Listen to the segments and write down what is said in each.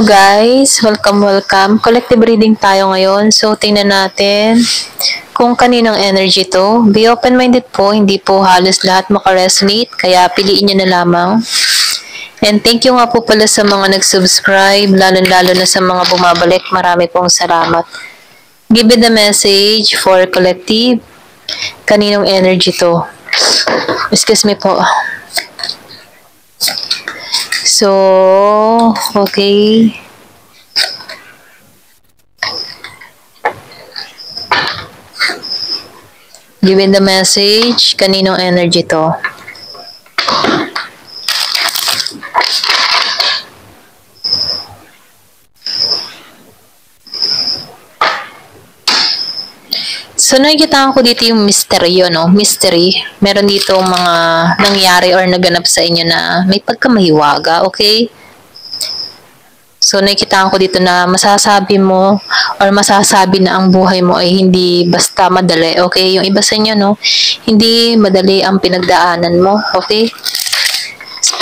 Guys, welcome. Collective reading tayo ngayon. So, tingnan natin kung kaninong energy to. Be open-minded po, hindi po halos lahat makaresonate, kaya piliin nyo na lamang. And thank you nga po pala sa mga nag-subscribe, lalo-lalo na sa mga bumabalik. Marami pong salamat. Give me the message for collective. Kaninong energy to? Excuse me po. So, okay. Given the message, kaninong energy to? So, nakikita ko dito yung misteryo, no? Mystery. Meron dito mga nangyari or naganap sa inyo na may pagkamahiwaga, okay? So, nakikita ko dito na masasabi mo or masasabi na ang buhay mo ay hindi basta madali, okay? Yung iba sa inyo, no? Hindi madali ang pinagdaanan mo, okay?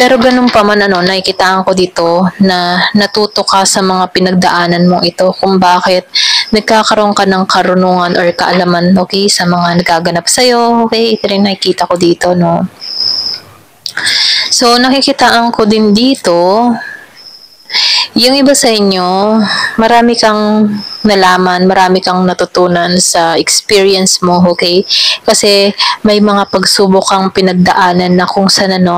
Pero ganun pa man, nakikita ko dito na natuto ka sa mga pinagdaanan mo ito kung bakit nagkakaroon ka ng karunungan or kaalaman, okay, sa mga nagaganap sa'yo, okay? Ito rin nakikita ko dito, no? So, nakikitaan ko din dito, yung iba sa inyo, marami kang nalaman, marami kang natutunan sa experience mo, okay? Kasi may mga pagsubok kang pinagdaanan na kung saan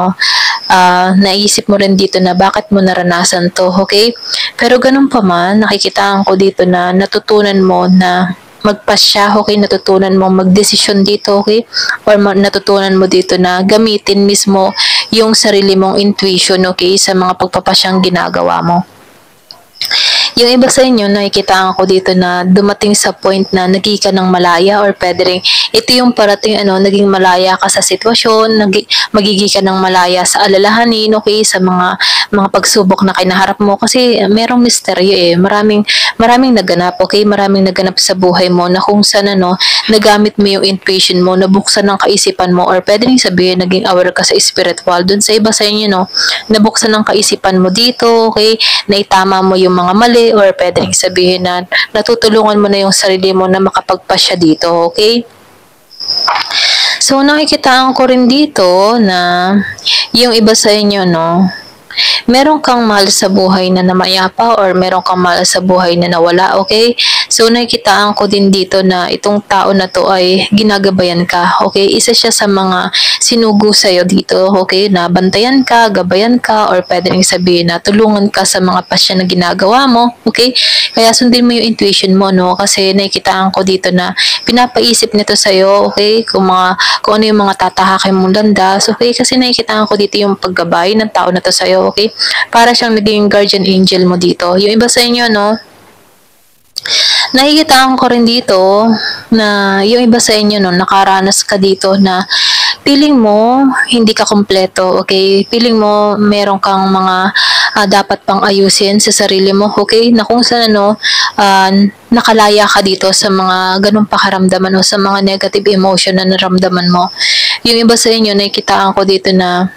naisip mo rin dito na bakit mo naranasan to, okay? Pero ganun pa man, nakikitaan ko dito na natutunan mo na magpasya, okay? Natutunan mo magdesisyon dito, okay? Or natutunan mo dito na gamitin mismo yung sarili mong intuition, okay? Sa mga pagpapasyang ginagawa mo. Yung iba sa inyo, nakikita ko dito na dumating sa point na naging ka ng malaya or pwede rin, ito yung parating naging malaya ka sa sitwasyon, magiging ka ng malaya sa alalahanin, okay, sa mga pagsubok na kinaharap mo kasi merong misteryo maraming naganap, okay, maraming naganap sa buhay mo na kung saan nagamit mo yung intuition mo, nabuksan ng kaisipan mo or pwede rin sabihin naging aware ka sa spiritual. Dun sa iba sa inyo, nabuksan ng kaisipan mo dito, okay, naitama mo yung mga mali or pwede rin sabihin na natutulungan mo na yung sarili mo na makapagpasya dito, okay? So, nakikitaan ko rin dito na yung iba sa inyo, meron kang mahal sa buhay na namayapa or meron kang mahal sa buhay na nawala, okay? So, nakikitaan ko din dito na itong tao na to ay ginagabayan ka, okay? Isa siya sa mga sinugo sa'yo dito, okay? Na bantayan ka, gabayan ka, or pwede rin sabihin na tulungan ka sa mga pasya na ginagawa mo, okay? Kaya sundin mo yung intuition mo, no? Kasi nakikitaan ko dito na pinapaisip nito sa'yo, okay? Kung ano yung mga tatahakin mong landas, okay? Kasi nakikitaan ko dito yung paggabay ng tao na to sa'yo, okay? Para siyang naging guardian angel mo dito. Yung iba sa inyo, nakikitaan ko rin dito na yung iba sa inyo, nakaranas ka dito na feeling mo hindi ka kompleto, okay? Feeling mo meron kang mga dapat pang ayusin sa sarili mo, okay? Na kung saan nakalaya ka dito sa mga ganung pakaramdaman o sa mga negative emotion na naramdaman mo. Yung iba sa inyo, nakikitaan ko dito na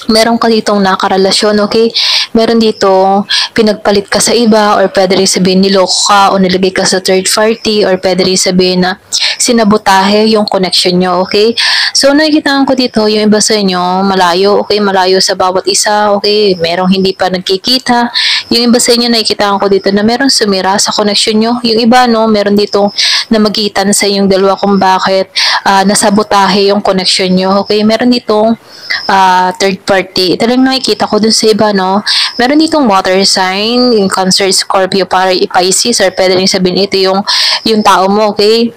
meron ka ditong nakarelasyon, okay? Meron dito pinagpalit ka sa iba or pwede rin sabihin niloko ka o nilagay ka sa third party or pwede rin sabihin na sinabotahe yung connection nyo, okay? So, nakikita ko dito yung iba sa inyo malayo, okay? Malayo sa bawat isa, okay? Merong hindi pa nagkikita. Yung iba sa inyo nakikita ko dito na meron sumira sa connection nyo. Yung iba, meron dito na magitan sa inyong dalawa kung bakit nasabotahe yung connection nyo, okay? Meron ditong third party. Ito lang nakikita ko dun sa iba, meron ditong water sign, yung Cancer, Scorpio, Pisces, or pwede rin sabihin ito yung tao mo, okay?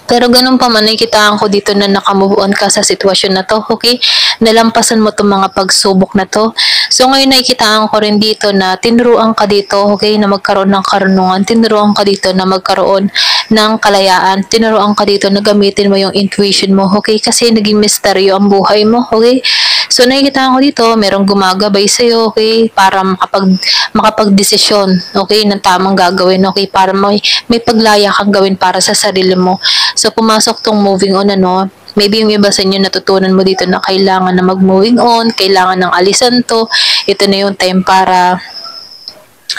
Pero ganun pa man, nakikitaan ko dito na nakamove on ka sa sitwasyon na to, okay? Nalampasan mo itong mga pagsubok na to. So ngayon nakikitaan ko rin dito na tinuruan ka dito, okay? Na magkaroon ng karunungan. Tinuruan ka dito na magkaroon ng kalayaan. Tinuruan ka dito na gamitin mo yung intuition mo, okay? Kasi naging misteryo ang buhay mo, okay? So nakikitaan ko dito, merong gumagabay sa'yo, okay? Para makapag-desisyon, okay? Ng tamang gagawin, okay? Para may paglaya kang gawin para sa sarili mo. So, pumasok tong moving on, maybe yung iba sa inyo natutunan mo dito na kailangan na mag-moving on, kailangan ng alisan to. Ito na yung time para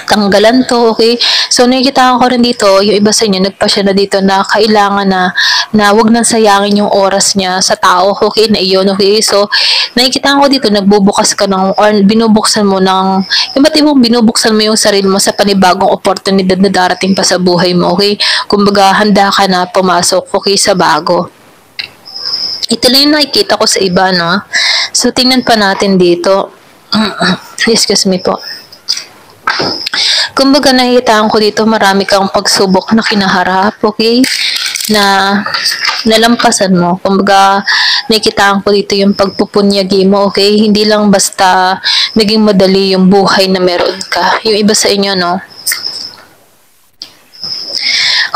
tanggalan to, okay? So, nakikita ko rin dito, yung iba sa inyo, nagpasya na dito na kailangan na wag nang sayangin yung oras niya sa tao, okay, na iyon, okay? So, nakikita ko dito, nagbubukas ka ng, or binubuksan mo ng, yung ba't mo binubuksan mo yung sarili mo sa panibagong oportunidad na darating pa sa buhay mo, okay? Kumbaga, handa ka na pumasok, okay, sa bago. Ito lang yung nakikita ko sa iba, no? So, tingnan pa natin dito. Excuse me po. Kumbaga, nakikitaan ko dito, marami kang pagsubok na kinaharap, okay? Na nalampasan mo. Kumbaga, nakikitaan ko dito yung pagpupunyagi mo, okay? Hindi lang basta naging madali yung buhay na meron ka. Yung iba sa inyo, no?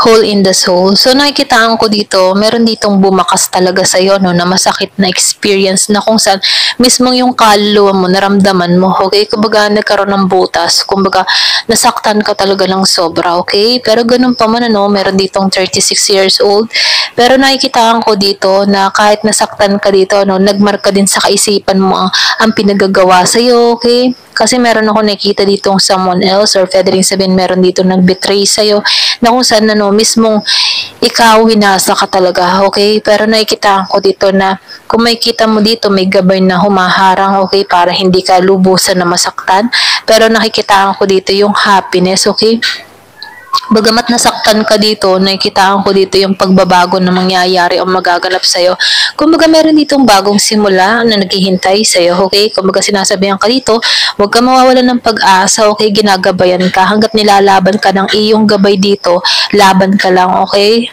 Hole in the soul. So, nakikitaan ko dito, meron ditong bumakas talaga sa'yo, no, na masakit na experience na kung saan mismo yung kaluluwa mo, naramdaman mo, okay? Kumbaga, nagkaroon ng butas. Kumbaga, nasaktan ka talaga ng sobra, okay? Pero ganun pa man, ano, meron ditong 36 years old. Pero nakikitaan ko dito na kahit nasaktan ka dito, no, nagmarka din sa kaisipan mo ang pinagagawa sa'yo, okay? Kasi meron ako nakita dito someone else, or pwede rin sabihin meron dito nag-betray sa'yo, na kung saan ano, mismong ikaw hinasa ka talaga, okay? Pero nakikita ko dito na kung makikita mo dito, may gabay na humaharang, okay? Para hindi ka lubusan na masaktan. Pero nakikita ko dito yung happiness, okay? Bagamat nasaktan ka dito, nakikitaan ko dito yung pagbabago na mangyayari o magaganap sa'yo. Kumbaga meron ditong bagong simula na naghihintay sa'yo, okay? Kumbaga sinasabihan ka dito, huwag ka mawawalan ng pag-asa, okay? Ginagabayan ka. Hanggat nilalaban ka ng iyong gabay dito, laban ka lang, okay?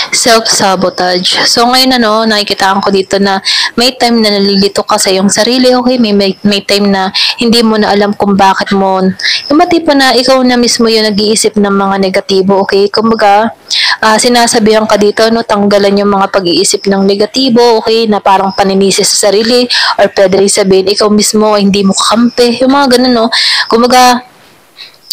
Self-sabotage. So, ngayon, ano, nakikitaan ko dito na may time na nalilito ka sa iyong sarili, okay? May time na hindi mo na alam kung bakit mo, yung tipo na ikaw na mismo yung nag-iisip ng mga negatibo, okay? Kumbaga, sinasabihan ka dito, no, tanggalan yung mga pag-iisip ng negatibo, okay? Na parang paninisi sa sarili, or pwede rin sabihin, ikaw mismo, hindi mo kakampi, yung mga ganun, no? Kumbaga,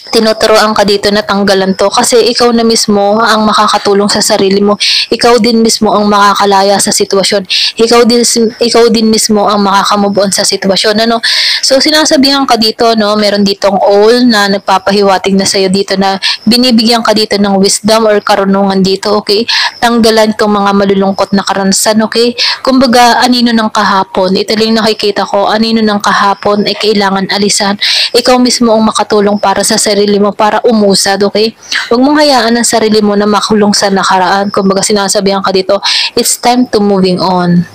tinuturoan ka dito na tanggalan to kasi ikaw na mismo ang makakatulong sa sarili mo. Ikaw din mismo ang makakalaya sa sitwasyon. Ikaw din mismo ang makakamove on sa sitwasyon, ano? So sinasabihan ka dito, no, meron ditong all na nagpapahiwatig na sa'yo dito na binibigyan ka dito ng wisdom or karunungan dito, okay? Tanggalan tong mga malulungkot na karanasan, okay? Kumbaga, anino ng kahapon. Ito lang nakikita ko, anino ng kahapon ay kailangan alisan. Ikaw mismo ang makatulong para sa sarili mo, para umusad, okay? Huwag mong hayaan ang sarili mo na makulong sa nakaraan. Kumbaga sinasabihan ka dito, it's time to moving on.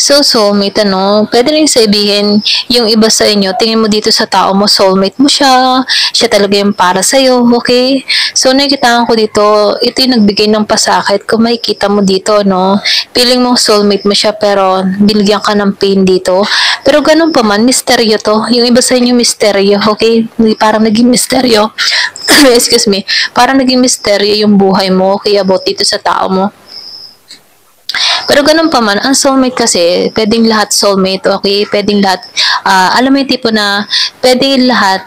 So, soulmate, ano, pwede rin sabihin, yung iba sa inyo, tingin mo dito sa tao mo, soulmate mo siya talaga yung para sa'yo, okay? So, nakikitaan ko dito, ito yung nagbigay ng pasakit, kung makikita mo dito, no, feeling mo soulmate mo siya, pero binigyan ka ng pain dito. Pero ganun pa man, misteryo to. Yung iba sa inyo, misteryo, okay? Parang naging misteryo. Excuse me. Parang naging misteryo yung buhay mo, okay, about dito sa tao mo. Pero ganun pa man, ang soulmate kasi, pwedeng lahat soulmate, okay? Pwedeng lahat, alam mo yung tipo na, pwedeng lahat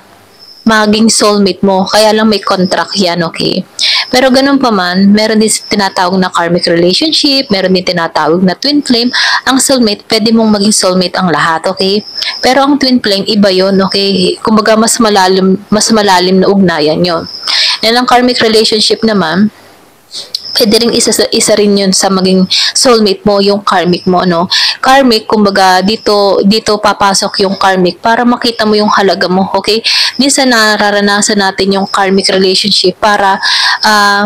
maging soulmate mo, kaya lang may contract yan, okay? Pero ganun pa man, meron din tinatawag na karmic relationship, meron din tinatawag na twin flame. Ang soulmate, pwede mong maging soulmate ang lahat, okay? Pero ang twin flame, iba yon, okay? Kumbaga, mas malalim na ugnayan yon. Ang karmic relationship naman, pwede rin isa rin yun sa maging soulmate mo, yung karmic mo, no? Karmic, kumbaga, dito papasok yung karmic para makita mo yung halaga mo, okay? Minsan nararanasan natin yung karmic relationship para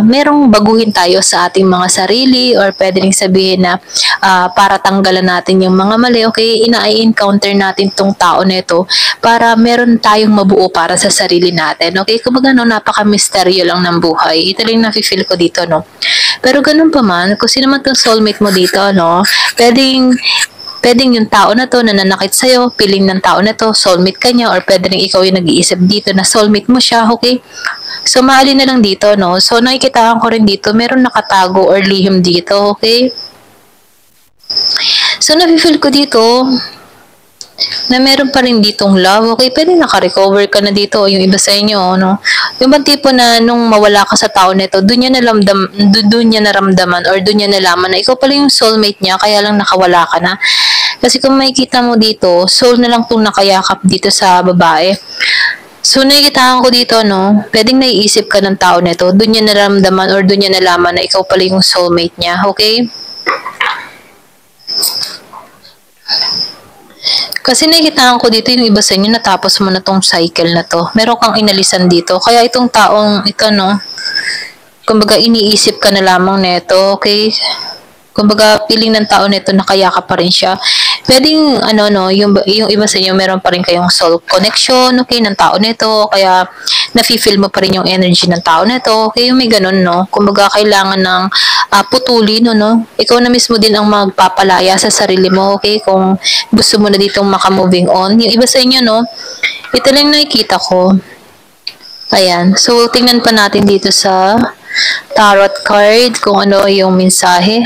merong baguhin tayo sa ating mga sarili, or pwede rin sabihin na para tanggalan natin yung mga mali, okay? Ina-encounter natin tong tao na ito para meron tayong mabuo para sa sarili natin, okay? Kumbaga, no, napaka-misteryo lang ng buhay. Ito lang nafe-feel ko dito, no? Pero ganun pa man, kung sino man tong soulmate mo dito, no, pwedeng yung tao na to nananakit sa'yo, piling ng tao na to, soulmate ka niya, or pwede rin ikaw yung nag-iisip dito na soulmate mo siya, okay? So, maali na lang dito, no? So, nakikitaan ko rin dito, meron nakatago or lihim dito, okay? So, nafe-feel ko dito, na meron pa rin ditong love, okay? Pwede naka-recover ka na dito, yung iba sa inyo, no? Yung bang tipo na nung mawala ka sa tao nito, doon niya naramdaman or doon niya nalaman na ikaw pala yung soulmate niya, kaya lang nakawala ka na. Kasi kung makikita mo dito, soul na lang itong nakayakap dito sa babae. So, nakikitaan ko dito, no, pwedeng naiisip ka ng tao nito, doon niya naramdaman or doon niya nalaman na ikaw pala yung soulmate niya, okay? Kasi nakikitaan ko dito yung iba sa inyo natapos mo na tong cycle na to. Meron kang inalisan dito. Kaya itong taong ito, no, kumbaga iniisip ka na lamang neto, okay? Kumbaga, feeling ng tao nito nakayakap pa rin siya. Pwedeng, yung iba sa inyo, meron pa rin kayong soul connection, okay, ng tao nito. Kaya, nafe-feel mo pa rin yung energy ng tao nito. Okay, yung may ganun, no? Kumbaga, kailangan ng putulin, no? Ikaw na mismo din ang magpapalaya sa sarili mo, okay? Kung gusto mo na ditong maka-moving on. Yung iba sa inyo, no? Ito lang nakikita ko. Ayan. So, tingnan pa natin dito sa tarot card kung ano yung mensahe.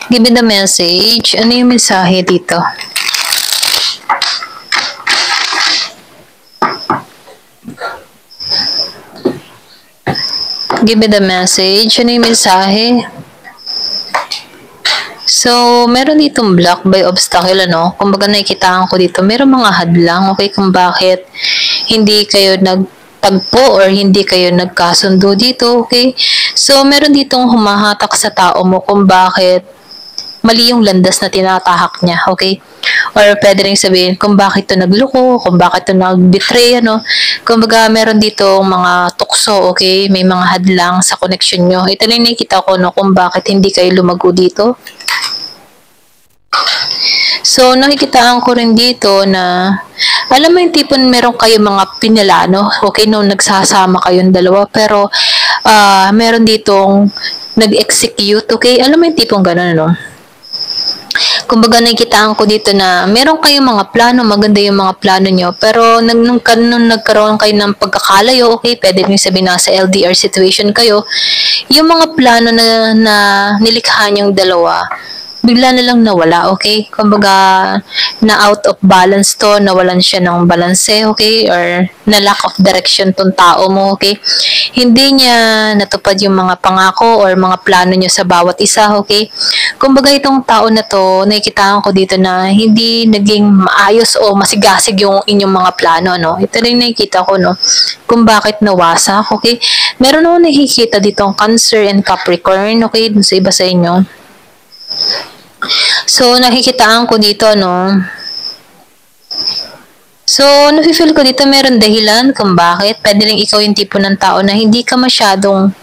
Give me the message. Ano yung mensahe dito? Give me the message. Ano yung mensahe? So, meron ditong block by obstacle, ano? Kumbaga nakikitaan ko dito, meron mga hadlang, okay, kung bakit hindi kayo nagtagpo or hindi kayo nagkasundo dito, okay? So, meron ditong humahatak sa tao mo kung bakit mali yung landas na tinatahak niya, okay? Or pwede rin sabihin kung bakit to nagloko, kung bakit to nag-betray, ano? Kumbaga, meron dito mga tukso, okay? May mga hadlang sa connection nyo. Ito lang nakikita ko, no, kung bakit hindi kayo lumago dito. So, nakikitaan ko rin dito na, alam mo yung tipon meron kayo mga pinalano, okay, nung nagsasama kayong dalawa, pero meron ditong nag-execute, okay? Alam mo yung tipong gano'n, no? Kumbaga nakikitaan ko dito na meron kayong mga plano, maganda yung mga plano nyo, pero nung nagkaroon kayo ng pagkakalayo, okay, pwede nyo sabihin nasa LDR situation kayo, yung mga plano na nilikha nyong dalawa, bigla na lang nawala, okay? Kumbaga, na out of balance to, nawalan siya ng balanse, okay? Or na lack of direction tong tao mo, okay? Hindi niya natupad yung mga pangako or mga plano niya sa bawat isa, okay? Kumbaga, itong tao na to, nakikitaan ko dito na hindi naging maayos o masigasig yung inyong mga plano, no? Ito rin nakikita ko, no? Kung bakit nawasak, okay? Meron ako nakikita dito ang Cancer and Capricorn, okay? Dun sa iba sa inyo. So, nakikitaan ko dito, no? So, nafe-feel ko dito meron dahilan kung bakit. Pwede rin ikaw yung tipo ng tao na hindi ka masyadong,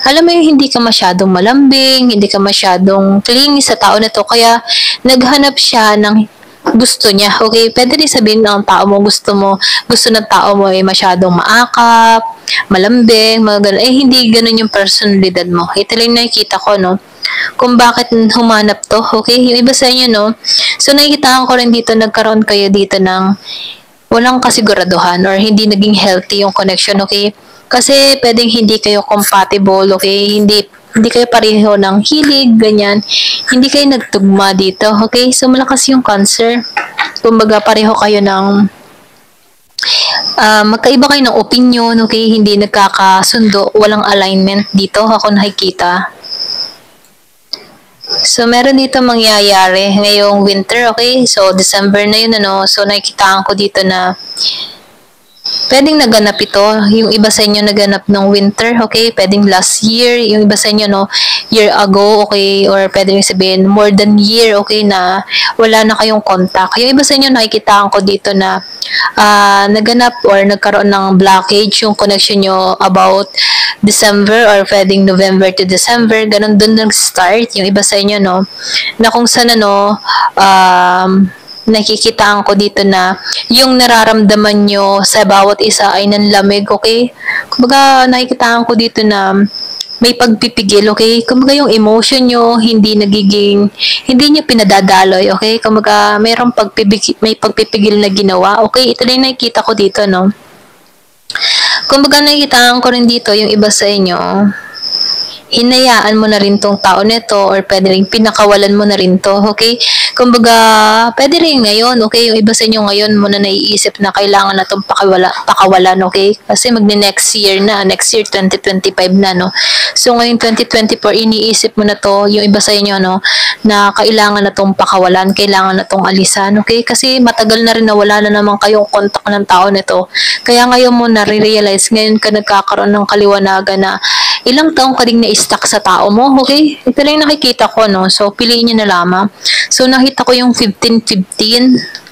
alam mo yung hindi ka masyadong malambing, hindi ka masyadong clingy sa tao na to. Kaya, naghanap siya ng gusto niya. Okay? Pwede rin sabihin ng tao mo, gusto ng tao mo ay masyadong maakap, malambing, mga ganun. Eh, hindi ganun yung personalidad mo. Ito lang nakikita ko, no? Kung bakit humanap to, okay? Yung iba sa inyo, no? So, nakikitaan ko rin dito, nagkaroon kayo dito ng walang kasiguraduhan or hindi naging healthy yung connection, okay? Kasi pwedeng hindi kayo compatible, okay? Hindi kayo pareho ng hilig, ganyan. Hindi kayo nagtugma dito, okay? So, malakas yung Cancer. Kumbaga, pareho kayo ng magkaiba kayo ng opinion, okay? Hindi nagkakasundo, walang alignment dito, ako nakikita. So, meron dito mangyayari ngayong winter, okay? So, December na yun, ano? So, nakikitaan ko dito na pwedeng naganap ito. Yung iba sa inyo naganap ng winter, okay? Pwedeng last year. Yung iba sa inyo, no? Year ago, okay? Or pwedeng sabihin, more than year, okay? Na wala na kayong contact. Yung iba sa inyo, nakikitaan ko dito na naganap or nagkaroon ng blockage yung connection nyo about December or pwedeng November to December, ganun dun nag-start yung iba sa inyo, no, na kung saan, ano, nakikitaan ko dito na yung nararamdaman nyo sa bawat isa ay nanlamig, okay? Kumbaga, nakikitaan ko dito na may pagpipigil, okay? Kumbaga yung emotion nyo, hindi nyo pinadadaloy, okay? Kumbaga, may pagpipigil na ginawa, okay? Ito lang nakikita ko dito, no? Kumbaga, nakikitaan ko rin dito yung iba sa inyo, hinayaan mo na rin tong tao nito or pwede rin pinakawalan mo na rin to, okay? Kumbaga, pwede rin ngayon, okay? Yung iba sa inyo ngayon mo na naiisip na kailangan na tong pakawalan, okay? Kasi next year na, next year 2025 na, no? So ngayon 2024, iniisip mo na to, yung iba sa inyo, no, na kailangan na tong pakawalan, kailangan na tong alisan, okay? Kasi matagal na rin na wala na naman kayong contact ng tao nito. Kaya ngayon mo na-realize, ngayon ka nagkakaroon ng kaliwanagan na ilang taong ka ding na-stuck sa tao mo, okay? Ito lang yung nakikita ko, no? So, piliin nyo na lamang. So, nakita ko yung 15-15.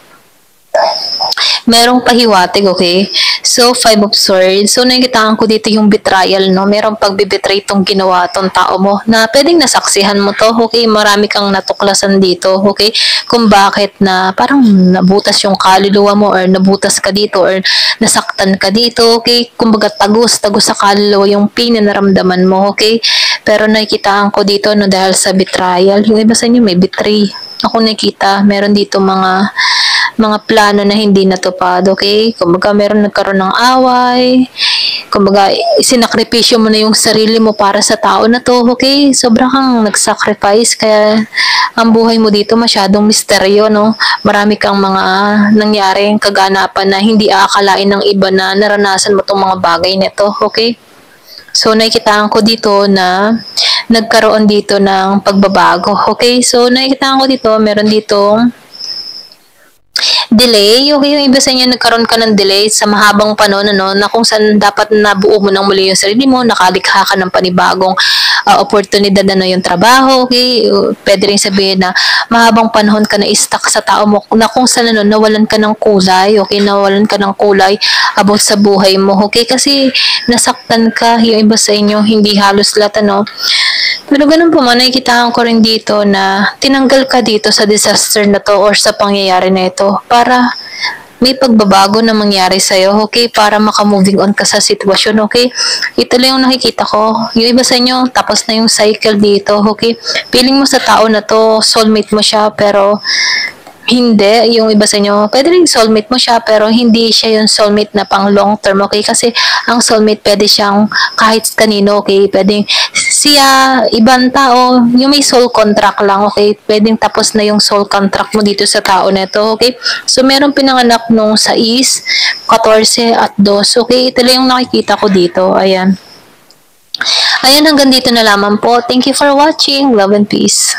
Merong pahiwatig, okay? So, 5 of Swords. So, nakikitaan ko dito yung betrayal, no? Merong pagbibetray tong ginawa tong tao mo na pwedeng nasaksihan mo to, okay? Marami kang natuklasan dito, okay? Kung bakit na parang nabutas yung kaluluwa mo or nabutas ka dito or nasaktan ka dito, okay? Kumbaga tagos sa kaluluwa yung pain na naramdaman mo, okay? Pero nakikitaan ko dito, no, dahil sa betrayal. Yung iba sa inyo may betray. Ako nakita, meron dito mga plano na hindi natupad, okay? Kumbaga, meron nagkaroon ng away, kumbaga, sinakripisyo mo na yung sarili mo para sa tao na to, okay? Sobra kang nagsacrifice, kaya ang buhay mo dito masyadong misteryo, no? Marami kang mga nangyaring kaganapan na hindi aakalain ng iba na naranasan mo tong mga bagay nito, okay? So, nakikitaan ko dito na nagkaroon dito ng pagbabago, okay? So, nakikitaan ko dito, meron ditong delay, okay, yung iba sa inyo nagkaroon ka ng delay sa mahabang panahon, ano, na kung saan dapat nabuo mo ng muli yung sarili mo, nakalikha ka ng panibagong oportunidad, ano, yung trabaho, okay, pwede rin sabihin na mahabang panahon ka na stuck sa tao mo, na kung saan, ano, nawalan ka ng kulay, okay, nawalan ka ng kulay about sa buhay mo, okay, kasi nasaktan ka, yung iba sa inyo, hindi halos lahat, ano, pero ganun po man, nakikitaan ko rin dito na tinanggal ka dito sa disaster na to or sa pangyayari na ito para may pagbabago na mangyari sa'yo, okay? Para maka-moving on ka sa sitwasyon, okay? Ito lang yung nakikita ko. Yung iba sa inyo, tapos na yung cycle dito, okay? Feeling mo sa tao na to, soulmate mo siya, pero hindi, yung iba sa inyo, pwede rin soulmate mo siya, pero hindi siya yung soulmate na pang long term, okay? Kasi ang soulmate pwede siyang kahit kanino, okay? Pwedeng siya, ibang tao, yung may soul contract lang, okay? Pwedeng tapos na yung soul contract mo dito sa tao na ito, okay? So, meron pinanganak nung 6, 14, at 2, okay? Ito lang yung nakikita ko dito, ayan. Ayan, hanggang dito na lamang po. Thank you for watching. Love and peace.